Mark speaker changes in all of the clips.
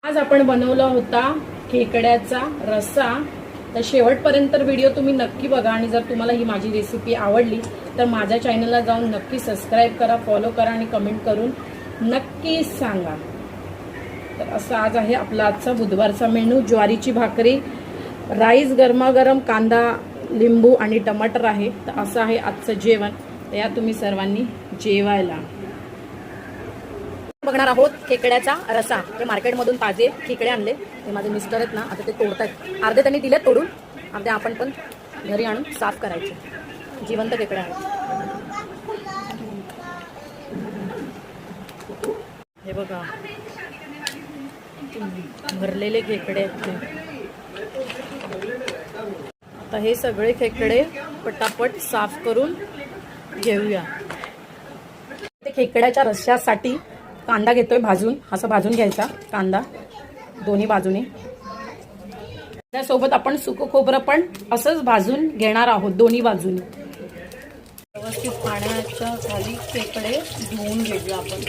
Speaker 1: आज आपण बनवला होता खेकड्याचा रस्सा। तर शेवटपर्यंत व्हिडिओ तुम्ही नक्की बघा आणि जर तुम्हाला ही माझी रेसिपी आवडली तर माझ्या चॅनलला जाऊन नक्की सबस्क्राइब करा, फॉलो करा आणि कमेंट करून नक्की सांगा। तर असं आज आहे आपला आजचा बुधवारचा मेनू। ज्वारीची भाकरी, राईस, गरमागरम, कांदा, लिंबू आणि टमाटर आहे। तर असं आहे आजचं जेवण। तर या तुम्ही सर्वांनी जेवायला। बघणार आहोत खेकड्याचा रसा। ते मार्केटमधून ताजे खेकडे आणले, ते माझे मिस्टर आहेत ना, आता ते तोडतायत। अर्धे त्यांनी दिलेत तोडून, अर्धे आपण पण घरी आणून साफ करायचे। जिवंत खेकडे आहेत हे बघा, भरलेले खेकडे आहेत ते। आता हे सगळे खेकडे पटापट साफ करून घेऊया। ते खेकड्याच्या रश्श्यासाठी कांदा घेतोय भाजून, असं भाजून घ्यायचा कांदा दोन्ही बाजूने। त्यासोबत आपण सुकं खोबरं पण असंच भाजून घेणार आहोत दोन्ही बाजूने। व्यवस्थित पाण्याच्या खाली खेकडे धुवून घेऊया आपण।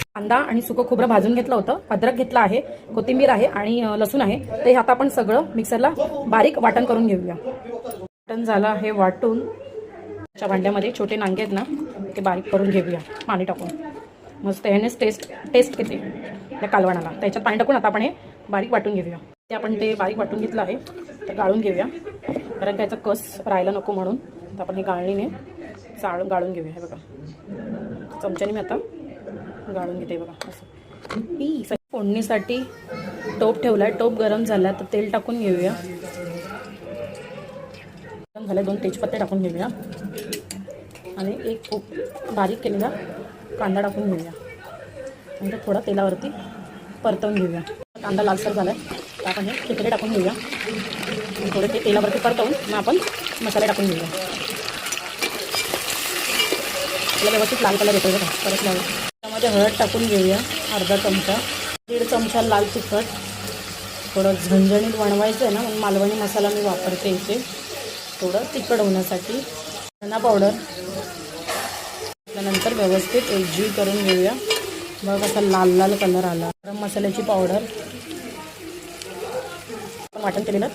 Speaker 1: कांदा आणि सुकं खोबरं भाजून घेतलं होतं, अद्रक घेतला आहे, कोथिंबीर आहे आणि लसूण आहे। ते आता आपण सगळं मिक्सरला बारीक वाटण करून घेऊया। वाटण झालं आहे वाटून, त्या भांड्यामध्ये छोटे नांगे आहेत ना, ते बारीक करून घेऊया पाणी टाकून। मस्त ह्यानेच टेस्ट येते त्या कालवणाला। त्याच्यात पाणी टाकून आता आपण हे बारीक वाटून घेऊया। ते आपण ते बारीक वाटून घेतलं आहे, तर गाळून घेऊया, कारण त्याचा कस राहायला नको म्हणून। तर आपण हे गाळणीने गाळून घेऊया। हे बघा, चमच्याने मी आता गाळून घेते बघा असं। फोडणीसाठी टोप ठेवलाय, टोप गरम झाला तर तेल टाकून घेऊया। गरम झाले, 2 तेजपत्ते टाकून घेऊया आणि एक खूप बारीक केलेला कांदा टाकून घेऊया आणि तो थोडा तेलावरती परतवून घेऊया। कांदा लालसर झालाय, तर आपण हे खेकडे टाकून घेऊया। थोडे ते तेलावरती परतवून मग आपण मसाले टाकून घेऊया। त्याला व्यवस्थित लाल कलर येतो बघा परतल्यावर। त्यामध्ये हळद टाकून घेऊया, अर्धा चमचा, 1.5 चमचा लाल तिखट। थोडं झणझणीत बनवायचं आहे ना, म्हणून मालवणी मसाला मी वापरते इथे थोडं तिखट होण्यासाठी। धना पावडर, त्यानंतर व्यवस्थित एकजीव करून घेऊया। बघ असा लाल लाल कलर आला। गरम मसाल्याची पावडर, वाटण केलेलं,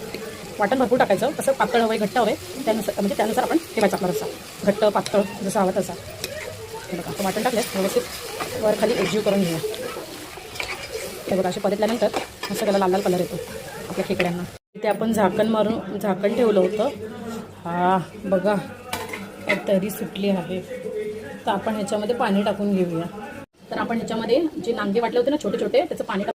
Speaker 1: वाटण भरपूर टाकायचं, कसं पातळ हवं घट्ट हवं त्यानुसार, म्हणजे त्यानुसार आपण ठेवायचा आपला रस्सा, घट्ट पातळ जसं हवं तसा। हे बघा, आता वाटण टाकलं, व्यवस्थित वर खाली एकजीव करून घेऊया। हे बघा, असे परतल्यानंतर असं त्याला लाल लाल कलर येतो आपल्या खेकड्यांना। इथे आपण झाकण मारून झाकण ठेवलं होतं, हा बघा तरी सुटली आहे। तर आपण ह्याच्यामध्ये पाणी टाकून घेऊया। तर आपण ह्याच्यामध्ये जे नांगे वाटले होते ना छोटे छोटे, त्याचं पाणी